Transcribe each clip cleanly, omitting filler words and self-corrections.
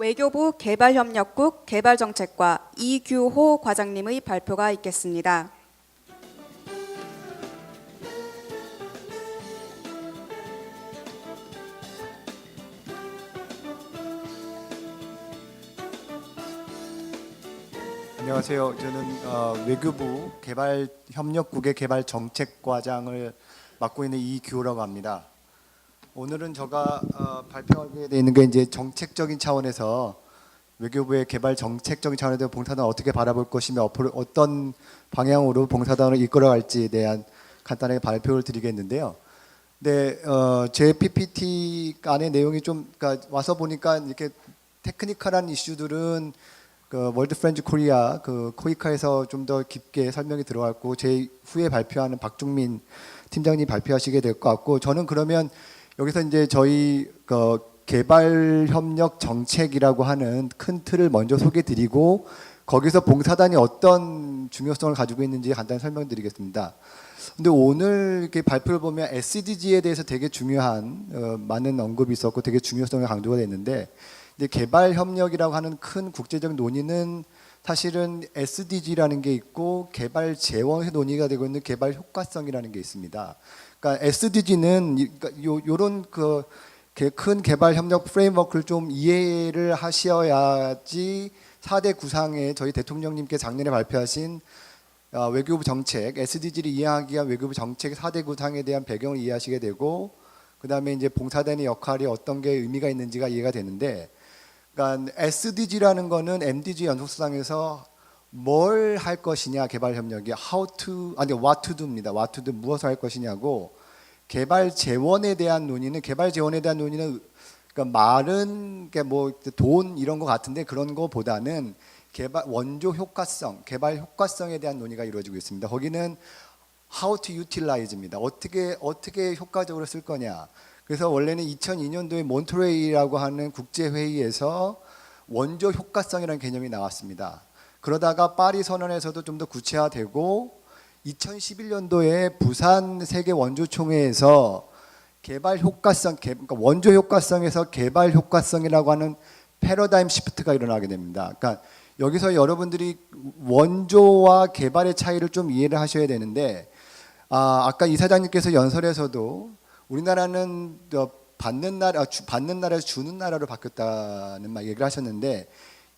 외교부 개발협력국 개발정책과 이규호 과장님의 발표가 있겠습니다. 안녕하세요. 저는 외교부 개발협력국의 개발정책과장을 맡고 있는 이규호라고 합니다. 오늘은 제가 발표하게 돼 있는 게 이제 정책적인 차원에서 외교부의 개발 정책적인 차원에서 봉사단을 어떻게 바라볼 것이며 앞으로 어떤 방향으로 봉사단을 이끌어갈지에 대한 간단하게 발표를 드리겠는데요. 네, 제 PPT 안의 내용이 좀 그러니까 와서 보니까 이렇게 테크니컬한 이슈들은 그 월드 프렌즈 코리아 그 코이카에서 좀 더 깊게 설명이 들어갔고 제 후에 발표하는 박종민 팀장님 발표하시게 될 것 같고 저는 그러면 여기서 이제 저희 그 개발 협력 정책이라고 하는 큰 틀을 먼저 소개드리고 거기서 봉사단이 어떤 중요성을 가지고 있는지 간단히 설명드리겠습니다. 근데 오늘 이렇게 발표를 보면 SDG에 대해서 되게 중요한 많은 언급이 있었고 되게 중요성이 강조가 됐는데 이제 개발 협력이라고 하는 큰 국제적 논의는 사실은 SDG라는 게 있고 개발 재원에서 논의가 되고 있는 개발 효과성이라는 게 있습니다. 그러니까 SDG는 요런 그 큰 개발 협력 프레임워크를 좀 이해를 하셔야지 4대 구상에 저희 대통령님께 작년에 발표하신 외교부 정책 SDG를 이해하기 위한 외교부 정책 4대 구상에 대한 배경을 이해하시게 되고 그다음에 이제 봉사단의 역할이 어떤 게 의미가 있는지가 이해가 되는데 그러니까 SDG라는 거는 MDG 연속수상에서 뭘 할 것이냐 개발 협력이 what to do입니다. what to do 무엇을 할 것이냐고 개발 재원에 대한 논의는 그러니까 말은 뭐 돈 이런 거 같은데 그런 거보다는 개발 원조 효과성, 개발 효과성에 대한 논의가 이루어지고 있습니다. 거기는 how to utilize입니다. 어떻게 효과적으로 쓸 거냐. 그래서 원래는 2002년도에 몬트레이라고 하는 국제 회의에서 원조 효과성이라는 개념이 나왔습니다. 그러다가 파리 선언에서도 좀 더 구체화되고 2011년도에 부산 세계 원조총회에서 개발 효과성, 그러니까 원조 효과성에서 개발 효과성이라고 하는 패러다임 시프트가 일어나게 됩니다. 그러니까 여기서 여러분들이 원조와 개발의 차이를 좀 이해를 하셔야 되는데 아까 이사장님께서 연설에서도 우리나라는 받는 나라에서 주는 나라로 바뀌었다는 얘기를 하셨는데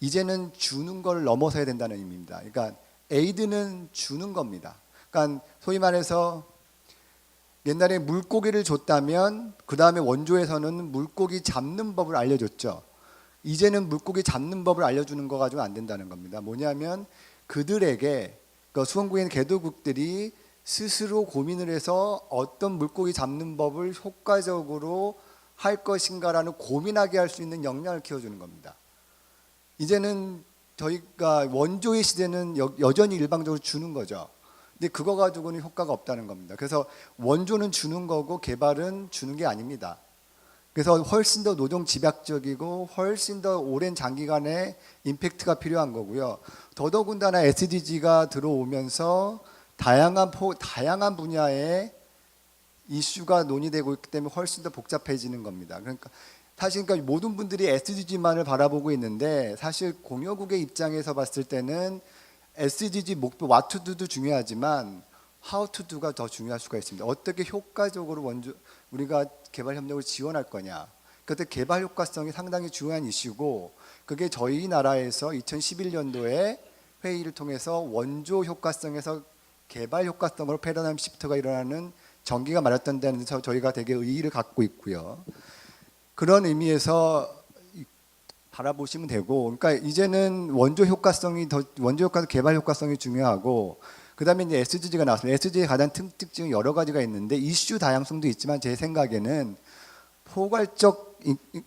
이제는 주는 걸 넘어서야 된다는 의미입니다. 그러니까 에이드는 주는 겁니다. 그러니까 소위 말해서 옛날에 물고기를 줬다면 그 다음에 원조에서는 물고기 잡는 법을 알려줬죠. 이제는 물고기 잡는 법을 알려주는 거 가지고 안 된다는 겁니다. 뭐냐면 그들에게 그 수원국에 있는 개도국들이 스스로 고민을 해서 어떤 물고기 잡는 법을 효과적으로 할 것인가라는 고민하게 할 수 있는 역량을 키워주는 겁니다. 이제는 저희가 원조의 시대는 여전히 일방적으로 주는 거죠. 근데 그거 가지고는 효과가 없다는 겁니다. 그래서 원조는 주는 거고 개발은 주는 게 아닙니다. 그래서 훨씬 더 노동 집약적이고 훨씬 더 오랜 장기간의 임팩트가 필요한 거고요. 더더군다나 SDG가 들어오면서 다양한 분야의 이슈가 논의되고 있기 때문에 훨씬 더 복잡해지는 겁니다. 그러니까 사실 모든 분들이 SDG만을 바라보고 있는데 사실 공여국의 입장에서 봤을 때는 SDG 목표 what to do도 중요하지만 how to do가 더 중요할 수가 있습니다. 어떻게 효과적으로 우리가 개발 협력을 지원할 거냐. 그때 개발 효과성이 상당히 중요한 이슈고 그게 저희 나라에서 2011년도에 회의를 통해서 원조 효과성에서 개발 효과성으로 패러다임 시프트가 일어나는 전기가 마련된 데서 저희가 되게 의의를 갖고 있고요. 그런 의미에서 바라보시면 되고, 그러니까 이제는 원조 개발 효과성이 중요하고, 그 다음에 이제 SDG가 나왔습니다. SDG의 가장 특징은 여러 가지가 있는데 이슈 다양성도 있지만 제 생각에는 포괄적,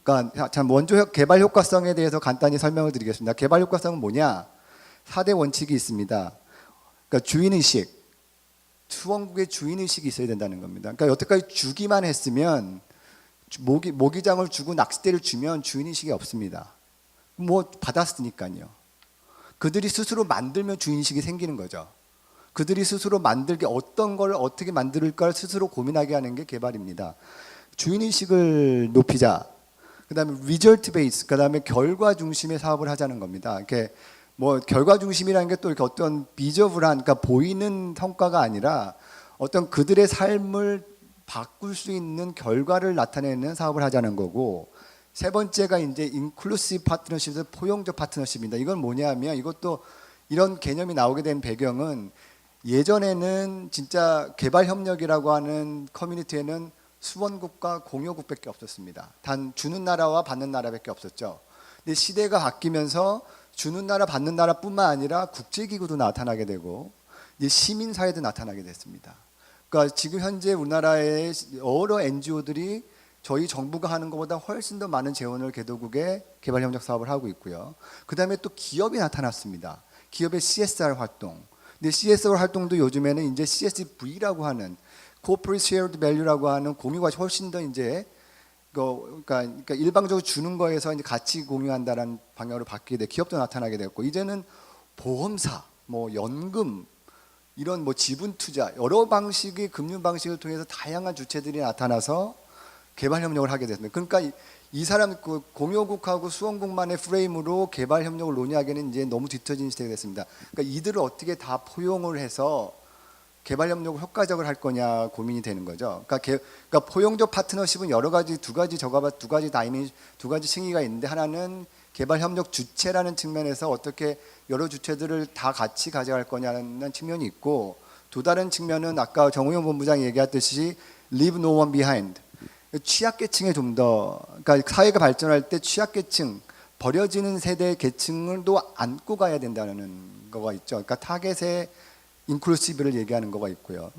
그러니까 원조 개발 효과성에 대해서 간단히 설명을 드리겠습니다. 개발 효과성은 뭐냐? 4대 원칙이 있습니다. 그러니까 주인의식, 수원국의 주인의식이 있어야 된다는 겁니다. 그러니까 여태까지 주기만 했으면 모기장을 주고 낚싯대를 주면 주인의식이 없습니다. 뭐 받았으니까요. 그들이 스스로 만들면 주인의식이 생기는 거죠. 그들이 스스로 만들게 어떤 걸 어떻게 만들까를 스스로 고민하게 하는 게 개발입니다. 주인의식을 높이자. 그다음에 result based, 그다음에 결과 중심의 사업을 하자는 겁니다. 이렇게 뭐 결과 중심이라는 게 또 이렇게 어떤 비저블한, 그러니까 보이는 성과가 아니라 어떤 그들의 삶을 바꿀 수 있는 결과를 나타내는 사업을 하자는 거고, 세 번째가 이제 인클루시브 파트너십에서 포용적 파트너십입니다. 이건 뭐냐면, 이것도 이런 개념이 나오게 된 배경은 예전에는 진짜 개발 협력이라고 하는 커뮤니티에는 수원국과 공여국밖에 없었습니다. 단 주는 나라와 받는 나라밖에 없었죠. 근데 시대가 바뀌면서 주는 나라 받는 나라뿐만 아니라 국제기구도 나타나게 되고 이제 시민사회도 나타나게 됐습니다. 그러니까 지금 현재 우리나라의 여러 NGO들이 저희 정부가 하는 것보다 훨씬 더 많은 재원을 개도국에 개발협력 사업을 하고 있고요. 그 다음에 또 기업이 나타났습니다. 기업의 CSR 활동. 근데 CSR 활동도 요즘에는 이제 CSV라고 하는 Corporate Shared Value라고 하는 공유가 훨씬 더 이제 그러니까 일방적으로 주는 거에서 이제 같이 공유한다라는 방향으로 바뀌게 돼 기업도 나타나게 됐고, 이제는 보험사, 뭐 연금, 이런 뭐 지분 투자 여러 방식의 금융 방식을 통해서 다양한 주체들이 나타나서 개발 협력을 하게 됐습니다. 그러니까 이 사람 공여국하고 수원국만의 프레임으로 개발 협력을 논의하기에는 이제 너무 뒤처진 시대가 됐습니다. 그러니까 이들을 어떻게 다 포용을 해서 개발 협력을 효과적으로 할 거냐 고민이 되는 거죠. 그러니까 포용적 파트너십은 여러 가지 두 가지 층위가 있는데, 하나는 개발 협력 주체라는 측면에서 어떻게 여러 주체들을 다 같이 가져갈 거냐는 측면이 있고, 또 다른 측면은 아까 정우영 본부장이 얘기했듯이 leave no one behind, 취약계층에 좀 더, 그러니까 사회가 발전할 때 취약계층, 버려지는 세대 계층을도 안고 가야 된다는 거가 있죠. 그러니까 타겟의 인클루시브를 얘기하는 거가 있고요.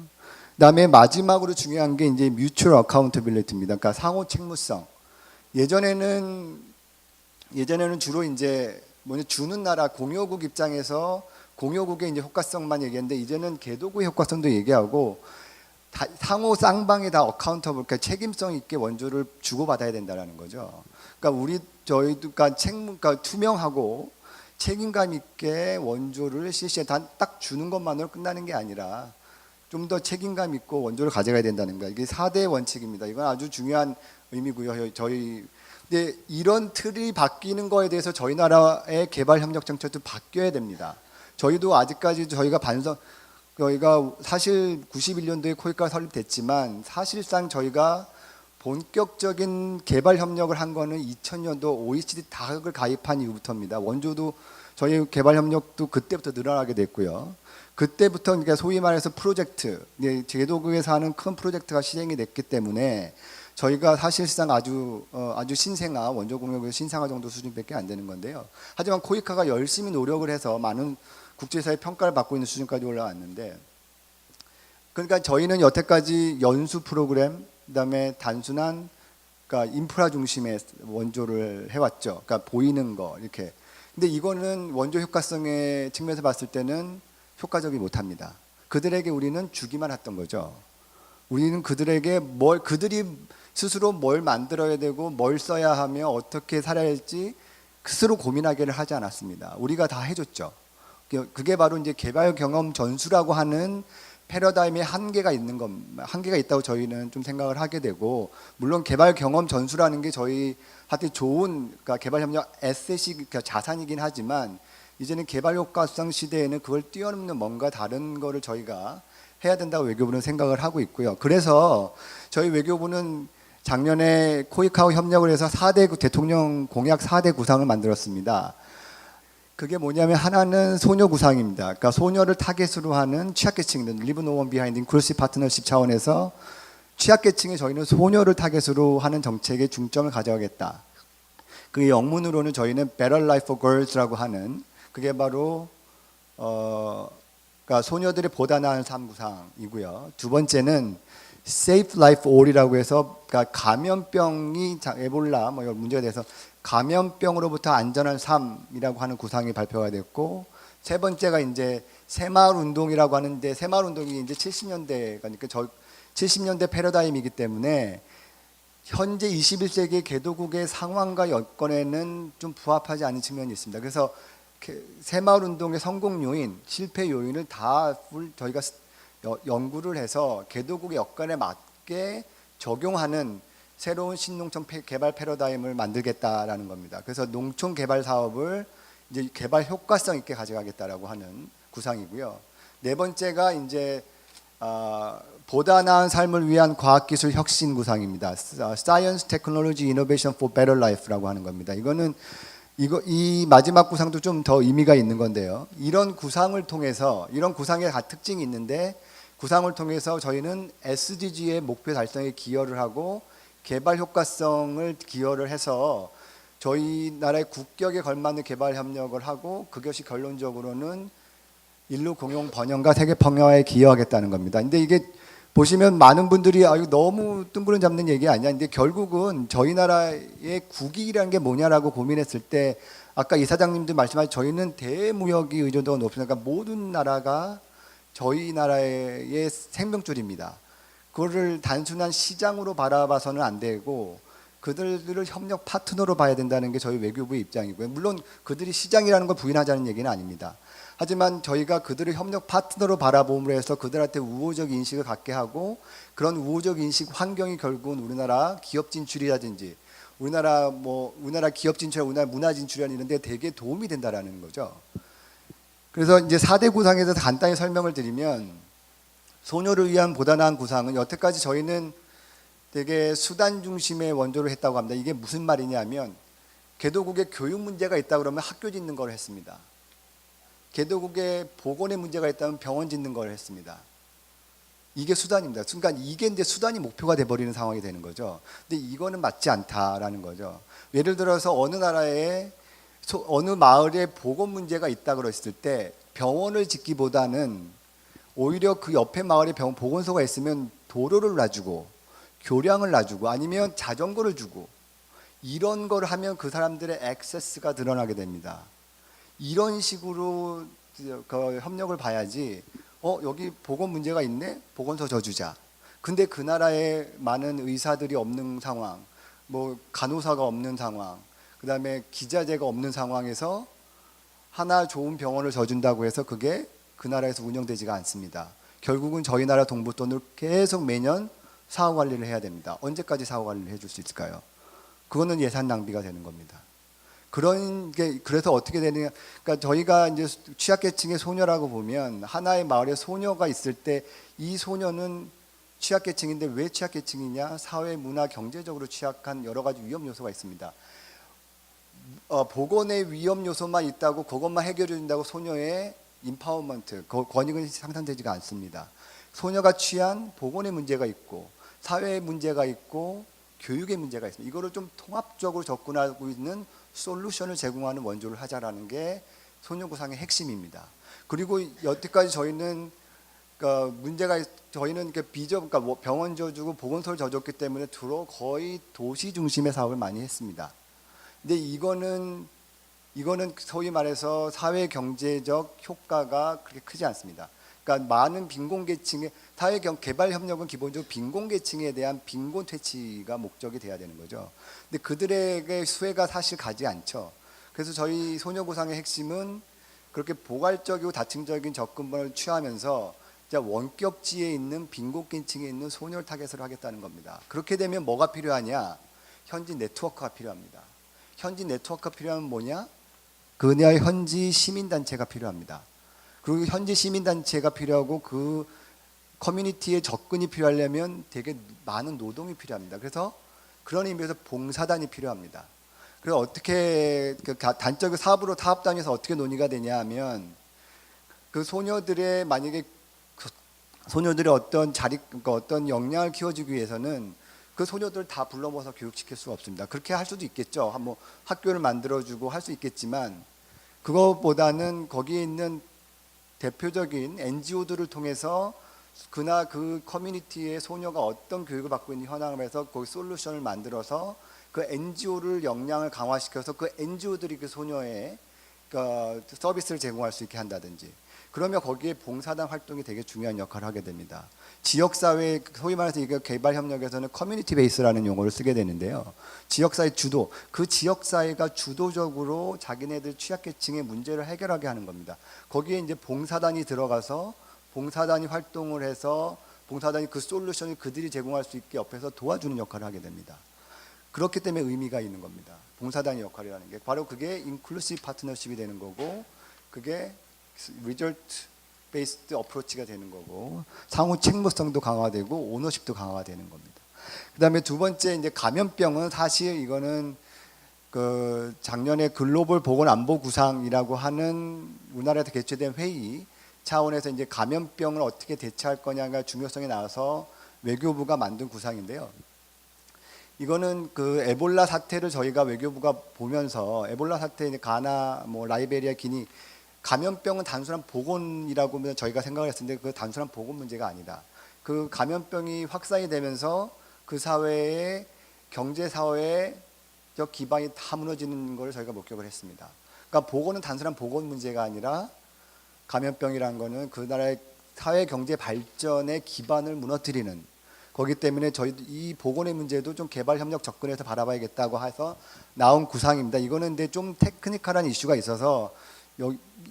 그다음에 마지막으로 중요한 게 이제 뮤추얼 어카운터빌리티입니다. 그러니까 상호 책무성. 예전에는 주로 이제 뭐냐 주는 나라 공여국 입장에서 공여국의 이제 효과성만 얘기했는데, 이제는 개도국의 효과성도 얘기하고 상호 쌍방이 다 어카운터블, 그러니까 책임성 있게 원조를 주고받아야 된다라는 거죠. 그러니까 저희도 그러니까 투명하고 책임감 있게 원조를 실시해 딱 주는 것만으로 끝나는 게 아니라 좀 더 책임감 있고 원조를 가져가야 된다는 거. 이게 4대 원칙입니다. 이건 아주 중요한 의미고요. 근데 이런 틀이 바뀌는 거에 대해서 저희 나라의 개발 협력 정책도 바뀌어야 됩니다. 저희도 아직까지 저희가 사실 91년도에 코이카가 설립됐지만 사실상 저희가 본격적인 개발 협력을 한 거는 2000년도 OECD 다학을 가입한 이후부터입니다. 원조도 저희 개발 협력도 그때부터 늘어나게 됐고요. 그때부터 그러니까 소위 말해서 프로젝트, 제도국에서 하는 큰 프로젝트가 실행이 됐기 때문에 저희가 사실상 아주 신생아, 원조 공역에서 신생아 정도 수준밖에 안 되는 건데요. 하지만 코이카가 열심히 노력을 해서 많은 국제사회 평가를 받고 있는 수준까지 올라왔는데, 그러니까 저희는 여태까지 연수 프로그램, 그다음에 단순한 그러니까 인프라 중심의 원조를 해왔죠. 그러니까 보이는 거 이렇게. 근데 이거는 원조 효과성의 측면에서 봤을 때는 효과적이 못합니다. 그들에게 우리는 주기만 했던 거죠. 우리는 그들에게 그들이 스스로 뭘 만들어야 되고 뭘 써야 하며 어떻게 살아야 할지 스스로 고민하기를 하지 않았습니다. 우리가 다 해줬죠. 그게 바로 이제 개발 경험 전수라고 하는 패러다임에 한계가 있다고 저희는 좀 생각을 하게 되고, 물론 개발 경험 전수라는 게 저희한테 좋은 그러니까 개발 협력 에셋이 그러니까 자산이긴 하지만, 이제는 개발 효과성 시대에는 그걸 뛰어넘는 뭔가 다른 거를 저희가 해야 된다고 외교부는 생각을 하고 있고요. 그래서 저희 외교부는 작년에 코이카와 협력을 해서 대통령 공약 4대 구상을 만들었습니다. 그게 뭐냐면, 하나는 소녀 구상입니다. 그러니까 소녀를 타겟으로 하는 취약계층들, Leave No One Behind Inclusive Partnership 차원에서 취약계층에 저희는 소녀를 타겟으로 하는 정책에 중점을 가져가겠다. 그 영문으로는 저희는 Better Life for Girls라고 하는, 그게 바로 그러니까 소녀들의 보다 나은 삶 구상이고요. 두 번째는 Safe Life for All이라고 해서 그러니까 감염병이 에볼라 뭐 이런 문제가 돼서 감염병으로부터 안전한 삶이라고 하는 구상이 발표가 됐고, 세 번째가 이제 새마을 운동이라고 하는데, 새마을 운동이 이제 70년대, 그러니까 70년대 패러다임이기 때문에 현재 21세기 개도국의 상황과 여건에는 좀 부합하지 않은 측면이 있습니다. 그래서 새마을 운동의 성공 요인, 실패 요인을 다 저희가 연구를 해서 개도국의 여건에 맞게 적용하는 새로운 신농촌 개발 패러다임을 만들겠다라는 겁니다. 그래서 농촌 개발 사업을 이제 개발 효과성 있게 가져가겠다라고 하는 구상이고요. 네 번째가 이제 보다 나은 삶을 위한 과학기술 혁신 구상입니다. Science, Technology, Innovation for Better Life라고 하는 겁니다. 이 마지막 구상도 좀 더 의미가 있는 건데요. 이런 구상을 통해서 이런 구상의 특징이 있는데 구상을 통해서 저희는 SDG의 목표 달성에 기여를 하고 개발 효과성을 기여를 해서 저희 나라의 국격에 걸맞는 개발 협력을 하고 그것이 결론적으로는 인류 공용 번영과 세계 평화에 기여하겠다는 겁니다. 근데 이게 보시면 많은 분들이 이거 너무 뜬구름 잡는 얘기 아니야. 근데 결국은 저희 나라의 국익이라는 게 뭐냐라고 고민했을 때 아까 이사장님도 말씀하신 저희는 대무역이 의존도가 높으니까 모든 나라가 저희 나라의 생명줄입니다. 그거를 단순한 시장으로 바라봐서는 안 되고 그들을 협력 파트너로 봐야 된다는 게 저희 외교부의 입장이고요. 물론 그들이 시장이라는 걸 부인하자는 얘기는 아닙니다. 하지만 저희가 그들을 협력 파트너로 바라봄으로 해서 그들한테 우호적 인식을 갖게 하고 그런 우호적 인식 환경이 결국은 우리나라 기업 진출이라든지 우리나라 기업 진출, 우리나라 문화 진출이라는 이런 데 되게 도움이 된다라는 거죠. 그래서 이제 4대 구상에서 간단히 설명을 드리면 소녀를 위한 보다 나은 구상은 여태까지 저희는 되게 수단 중심의 원조를 했다고 합니다. 이게 무슨 말이냐면 개도국에 교육 문제가 있다 그러면 학교 짓는 걸 했습니다. 개도국에 보건에 문제가 있다면 병원 짓는 걸 했습니다. 이게 수단입니다. 순간 이게 이제 수단이 목표가 돼버리는 상황이 되는 거죠. 근데 이거는 맞지 않다라는 거죠. 예를 들어서 어느 나라에 어느 마을에 보건 문제가 있다 그랬을 때 병원을 짓기보다는 오히려 그 옆에 마을에 보건소가 있으면 도로를 놔주고 교량을 놔주고 아니면 자전거를 주고 이런 걸 하면 그 사람들의 액세스가 늘어나게 됩니다. 이런 식으로 그 협력을 봐야지 여기 보건 문제가 있네? 보건소 져주자. 근데 그 나라에 많은 의사들이 없는 상황, 뭐 간호사가 없는 상황, 그 다음에 기자재가 없는 상황에서 하나 좋은 병원을 져준다고 해서 그게 그 나라에서 운영되지가 않습니다. 결국은 저희 나라 동부 돈을 계속 매년 사후 관리를 해야 됩니다. 언제까지 사후 관리를 해줄 수 있을까요? 그거는 예산 낭비가 되는 겁니다. 그래서 어떻게 되느냐? 그러니까 저희가 이제 취약계층의 소녀라고 보면 하나의 마을에 소녀가 있을 때 이 소녀는 취약계층인데 왜 취약계층이냐? 사회, 문화, 경제적으로 취약한 여러 가지 위험 요소가 있습니다. 보건의 위험 요소만 있다고 그것만 해결해 준다고 소녀의 임파워먼트, 권익은 상산되지가 않습니다. 소녀가 취한 보건의 문제가 있고 사회의 문제가 있고 교육의 문제가 있습니다. 이거를 좀 통합적으로 접근하고 있는 솔루션을 제공하는 원조를 하자라는 게 소녀구상의 핵심입니다. 그리고 여태까지 저희는 저희는 그러니까 병원 져주고 보건소를 져줬기 때문에 주로 거의 도시 중심의 사업을 많이 했습니다. 근데 이거는 소위 말해서 사회 경제적 효과가 그렇게 크지 않습니다. 그러니까 많은 빈곤계층의 사회 개발 협력은 기본적으로 빈곤계층에 대한 빈곤 퇴치가 목적이 돼야 되는 거죠. 근데 그들에게 수혜가 사실 가지 않죠. 그래서 저희 소녀구상의 핵심은 그렇게 포괄적이고 다층적인 접근을 취하면서 원격지에 있는 빈곤계층에 있는 소녀를 타겟으로 하겠다는 겁니다. 그렇게 되면 뭐가 필요하냐? 현지 네트워크가 필요합니다. 현지 네트워크가 필요하면 뭐냐? 그녀의 현지 시민단체가 필요합니다. 그리고 현지 시민단체가 필요하고 그 커뮤니티에 접근이 필요하려면 되게 많은 노동이 필요합니다. 그래서 그런 의미에서 봉사단이 필요합니다. 그래서 어떻게 단적인 사업으로 타업단위에서 어떻게 논의가 되냐 하면 그 소녀들의 만약에 소녀들의 어떤 역량을 키워주기 위해서는 그 소녀들 다 불러 모아서 교육시킬 수가 없습니다. 그렇게 할 수도 있겠죠. 뭐 학교를 만들어주고 할 수 있겠지만 그것보다는 거기에 있는 대표적인 NGO들을 통해서 그 커뮤니티의 소녀가 어떤 교육을 받고 있는 현황을 해서 거기 솔루션을 만들어서 그 NGO를 역량을 강화시켜서 그 NGO들이 그 소녀의 서비스를 제공할 수 있게 한다든지 그러면 거기에 봉사단 활동이 되게 중요한 역할을 하게 됩니다. 지역사회, 소위 말해서 이거 개발협력에서는 커뮤니티 베이스라는 용어를 쓰게 되는데요. 지역사회 주도, 그 지역사회가 주도적으로 자기네들 취약계층의 문제를 해결하게 하는 겁니다. 거기에 이제 봉사단이 들어가서 봉사단이 활동을 해서 봉사단이 그 솔루션을 그들이 제공할 수 있게 옆에서 도와주는 역할을 하게 됩니다. 그렇기 때문에 의미가 있는 겁니다. 봉사단의 역할이라는 게 바로 그게 인클루시브 파트너십이 되는 거고, 그게 리절트 베이스드 어프로치가 되는 거고, 상호 책무성도 강화되고 오너십도 강화되는 겁니다. 그다음에 두 번째 이제 감염병은 사실 이거는 그 작년에 글로벌 보건안보구상이라고 하는 우리나라에서 개최된 회의 차원에서 이제 감염병을 어떻게 대처할 거냐가 중요성이 나와서 외교부가 만든 구상인데요. 이거는 그 에볼라 사태를 저희가 외교부가 보면서 에볼라 사태 이제 가나, 뭐 라이베리아, 기니 감염병은 단순한 보건이라고 저희가 생각을 했었는데 그 단순한 보건 문제가 아니다. 그 감염병이 확산이 되면서 그 사회의 경제 사회의 기반이 다 무너지는 걸 저희가 목격을 했습니다. 그러니까 보건은 단순한 보건 문제가 아니라 감염병이라는 거는 그 나라의 사회 경제 발전의 기반을 무너뜨리는 거기 때문에 저희 이 보건의 문제도 좀 개발 협력 접근해서 바라봐야겠다고 해서 나온 구상입니다. 이거는 근데 좀 테크니컬한 이슈가 있어서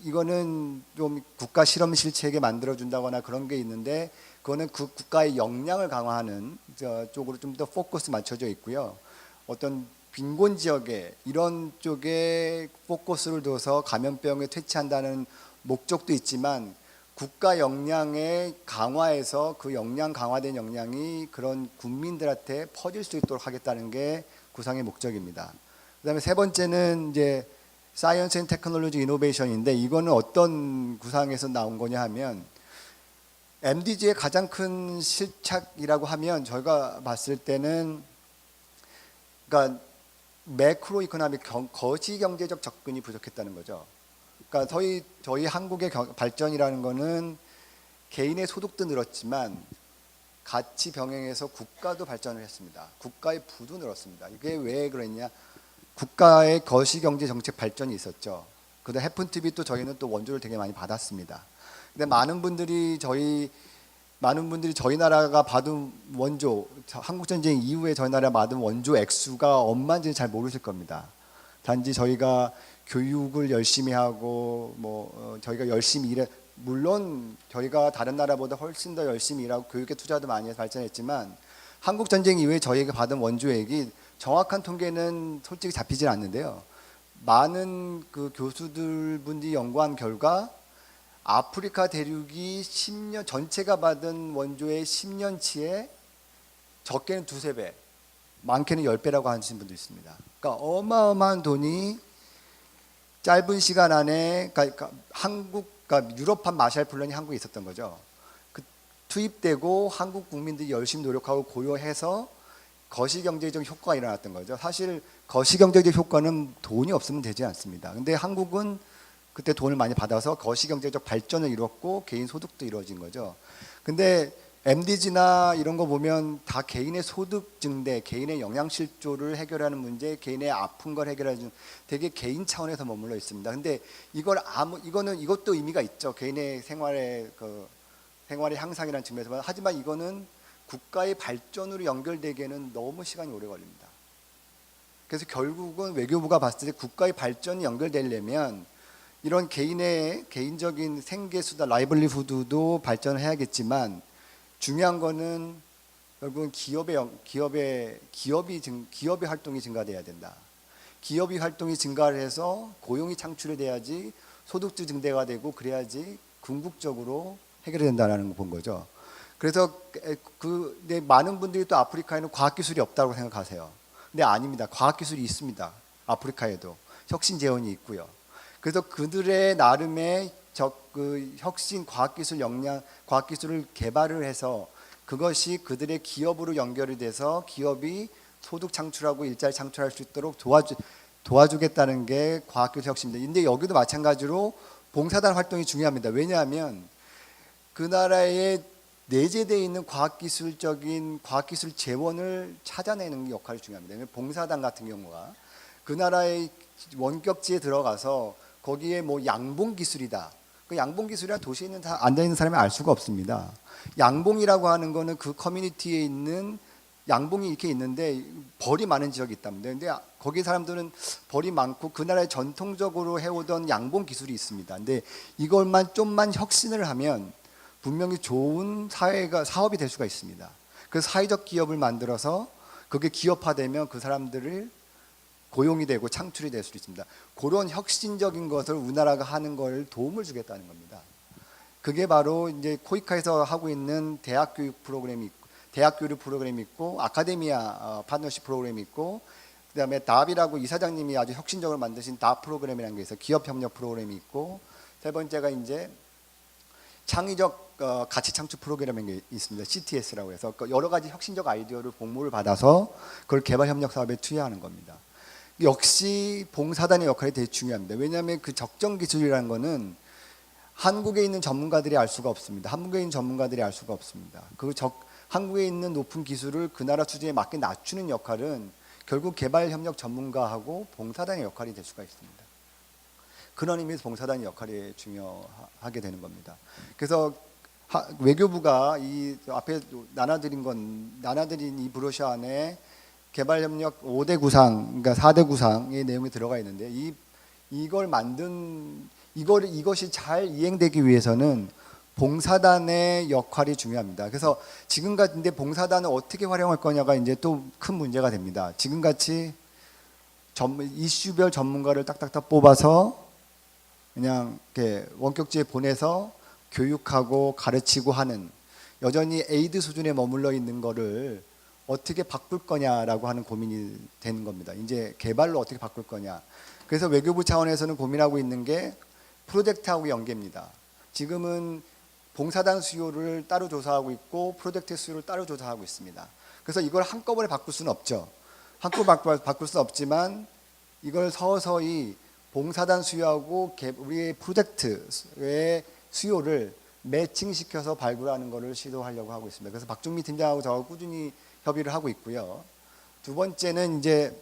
이거는 좀 국가 실험실 체계 만들어 준다거나 그런 게 있는데 그거는 그 국가의 역량을 강화하는 쪽으로 좀 더 포커스 맞춰져 있고요. 어떤 빈곤 지역에 이런 쪽에 포커스를 둬서 감염병을 퇴치한다는 목적도 있지만 국가 역량의 강화에서 그 역량 강화된 역량이 그런 국민들한테 퍼질 수 있도록 하겠다는 게 구상의 목적입니다. 그다음에 세 번째는 이제 사이언스 앤 테크놀로지 이노베이션인데 이거는 어떤 구상에서 나온 거냐 하면 MDG의 가장 큰 실착이라고 하면 저희가 봤을 때는 그러니까 매크로 이코노믹 거시 경제적 접근이 부족했다는 거죠. 그러니까 저희 한국의 발전이라는 거는 개인의 소득도 늘었지만 같이 병행해서 국가도 발전을 했습니다. 국가의 부도 늘었습니다. 이게 왜 그랬냐? 국가의 거시 경제 정책 발전이 있었죠. 그다음 해픈 TV 또 저희는 또 원조를 되게 많이 받았습니다. 근데 많은 분들이 저희 나라가 받은 원조, 한국 전쟁 이후에 저희 나라가 받은 원조 액수가 얼마인지 잘 모르실 겁니다. 단지 저희가 교육을 열심히 하고 저희가 열심히 일해, 물론 저희가 다른 나라보다 훨씬 더 열심히 일하고 교육에 투자도 많이 해서 발전했지만 한국 전쟁 이후에 저희가 받은 원조액이 정확한 통계는 솔직히 잡히질 않는데요. 많은 그 교수들 분들이 연구한 결과 아프리카 대륙이 10년 전체가 받은 원조의 10년치에 적게는 2~3배, 많게는 10배라고 하시는 분도 있습니다. 그러니까 어마어마한 돈이 짧은 시간 안에 그러니까 유럽판 마샬 플랜이 한국에 있었던 거죠. 그 투입되고 한국 국민들이 열심히 노력하고 고려해서 거시경제적 효과가 일어났던 거죠. 사실 거시경제적 효과는 돈이 없으면 되지 않습니다. 근데 한국은 그때 돈을 많이 받아서 거시경제적 발전을 이뤘고 개인 소득도 이루어진 거죠. 근데 MDG나 이런 거 보면 다 개인의 소득 증대, 개인의 영양실조를 해결하는 문제, 개인의 아픈 걸 해결하는 되게 개인 차원에서 머물러 있습니다. 근데 이것도 의미가 있죠. 개인의 생활의 향상이라는 측면에서. 하지만 이거는 국가의 발전으로 연결되기에는 너무 시간이 오래 걸립니다. 그래서 결국은 외교부가 봤을 때 국가의 발전이 연결되려면 이런 개인적인 생계수단, 라이블리후드도 발전을 해야겠지만 중요한 거는 결국은 기업의 활동이 증가돼야 된다. 기업의 활동이 증가를 해서 고용이 창출이 돼야지 소득도 증대가 되고 그래야지 궁극적으로 해결이 된다는 걸 본 거죠. 그래서 근데 많은 분들이 또 아프리카에는 과학기술이 없다고 생각하세요. 근데 아닙니다. 과학기술이 있습니다. 아프리카에도 혁신 재원이 있고요. 그래서 그들의 나름의 혁신 과학기술 역량, 과학기술을 개발을 해서 그것이 그들의 기업으로 연결이 돼서 기업이 소득 창출하고 일자리 창출할 수 있도록 도와주겠다는 게 과학기술 혁신입니다. 근데 여기도 마찬가지로 봉사단 활동이 중요합니다. 왜냐하면 그 나라에 내재되어 있는 과학기술 재원을 찾아내는 역할이 중요합니다. 봉사단 같은 경우가 그 나라의 원격지에 들어가서 거기에 양봉 기술이다. 그 양봉 기술이란 도시에 앉아 있는 사람이 알 수가 없습니다. 양봉이라고 하는 거는 그 커뮤니티에 있는 양봉이 이렇게 있는데 벌이 많은 지역이 있답니다. 근데 거기 사람들은 벌이 많고 그 나라에 전통적으로 해오던 양봉 기술이 있습니다. 근데 이걸만 좀만 혁신을 하면 분명히 좋은 사업이 될 수가 있습니다. 그래서 사회적 기업을 만들어서 그게 기업화되면 그 사람들을 고용이 되고 창출이 될 수 있습니다. 그런 혁신적인 것을 우리나라가 하는 걸 도움을 주겠다는 겁니다. 그게 바로 이제 코이카에서 하고 있는 대학 교육 프로그램이 있고, 대학 교류 프로그램이 있고, 아카데미아 파트너십 프로그램이 있고, 그다음에 답이라고 이사장님이 아주 혁신적으로 만드신 답 프로그램이라는 게 있어요. 기업 협력 프로그램이 있고, 세 번째가 이제 창의적 가치 창출 프로그램이 게 있습니다. CTS라고 해서 여러 가지 혁신적 아이디어를 공모를 받아서 그걸 개발 협력 사업에 투여하는 겁니다. 역시 봉사단의 역할이 되게 중요합니다. 왜냐하면 그 적정 기술이라는 거는 한국에 있는 전문가들이 알 수가 없습니다. 한국에 있는 전문가들이 알 수가 없습니다. 한국에 있는 높은 기술을 그 나라 수준에 맞게 낮추는 역할은 결국 개발 협력 전문가하고 봉사단의 역할이 될 수가 있습니다. 그런 의미에서 봉사단의 역할이 중요하게 되는 겁니다. 그래서 외교부가 이 앞에 나눠드린 이 브로셔 안에 개발협력 5대 구상, 그러니까 4대 구상의 내용이 들어가 있는데 이것이 잘 이행되기 위해서는 봉사단의 역할이 중요합니다. 그래서 지금같이 근데 봉사단을 어떻게 활용할 거냐가 이제 또 큰 문제가 됩니다. 지금같이 이슈별 전문가를 딱딱딱 뽑아서 그냥 이렇게 원격지에 보내서 교육하고 가르치고 하는 여전히 에이드 수준에 머물러 있는 거를 어떻게 바꿀 거냐라고 하는 고민이 되는 겁니다. 이제 개발로 어떻게 바꿀 거냐. 그래서 외교부 차원에서는 고민하고 있는 게 프로젝트하고 연계입니다. 지금은 봉사단 수요를 따로 조사하고 있고 프로젝트 수요를 따로 조사하고 있습니다. 그래서 이걸 한꺼번에 바꿀 수는 없죠. 한꺼번에 바꿀 수는 없지만 이걸 서서히 봉사단 수요하고 우리의 프로젝트의 수요를 매칭시켜서 발굴하는 것을 시도하려고 하고 있습니다. 그래서 박종미 팀장하고 저하고 꾸준히 협의를 하고 있고요. 두 번째는 이제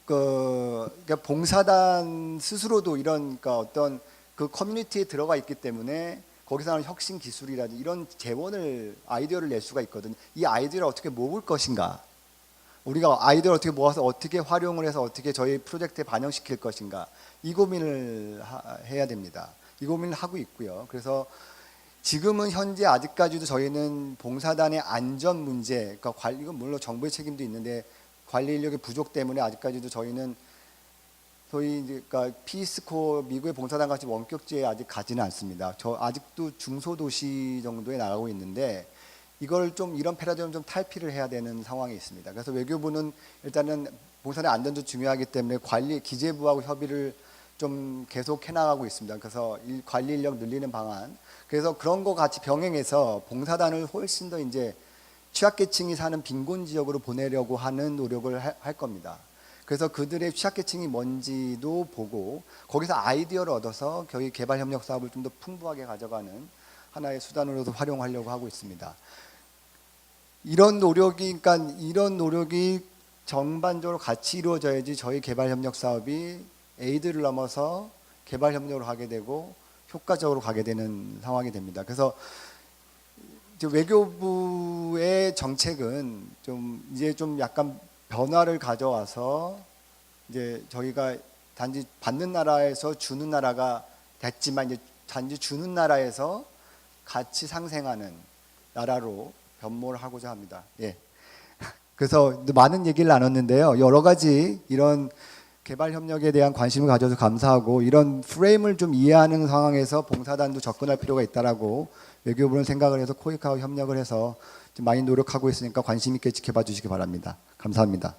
그러니까 봉사단 스스로도 이런 그러니까 어떤 그 커뮤니티에 들어가 있기 때문에 거기서 하는 혁신 기술이라든지 이런 아이디어를 낼 수가 있거든요. 이 아이디어를 어떻게 모을 것인가? 우리가 아이디어를 어떻게 모아서 어떻게 활용을 해서 어떻게 저희 프로젝트에 반영시킬 것인가? 이 고민을 해야 됩니다. 이 고민을 하고 있고요. 그래서 지금은 현재 아직까지도 저희는 봉사단의 안전 문제, 그러니까 이건 물론 정부의 책임도 있는데 관리 인력의 부족 때문에 아직까지도 저희는 소위 이제 그러니까 피스코어 미국의 봉사단 같이 원격지에 아직 가지는 않습니다. 저 아직도 중소도시 정도에 나가고 있는데 이걸 좀 이런 패러다임을 좀 탈피를 해야 되는 상황이 있습니다. 그래서 외교부는 일단은 봉사단의 안전도 중요하기 때문에 기재부하고 협의를 좀 계속 해나가고 있습니다. 그래서 관리 인력 늘리는 방안. 그래서 그런 거 같이 병행해서 봉사단을 훨씬 더 이제 취약계층이 사는 빈곤 지역으로 보내려고 하는 노력을 할 겁니다. 그래서 그들의 취약계층이 뭔지도 보고 거기서 아이디어를 얻어서 저희 개발협력 사업을 좀 더 풍부하게 가져가는 하나의 수단으로도 활용하려고 하고 있습니다. 이런 노력이 전반적으로 같이 이루어져야지 저희 개발협력 사업이 에이드를 넘어서 개발협력으로 가게 되고 효과적으로 가게 되는 상황이 됩니다. 그래서 이제 외교부의 정책은 이제 좀 약간 변화를 가져와서 이제 저희가 단지 받는 나라에서 주는 나라가 됐지만 이제 단지 주는 나라에서 같이 상생하는 나라로 변모를 하고자 합니다. 예. 그래서 많은 얘기를 나눴는데요. 여러 가지 이런 개발 협력에 대한 관심을 가져서 감사하고 이런 프레임을 좀 이해하는 상황에서 봉사단도 접근할 필요가 있다라고 외교부는 생각을 해서 코이카와 협력을 해서 좀 많이 노력하고 있으니까 관심 있게 지켜봐 주시기 바랍니다. 감사합니다.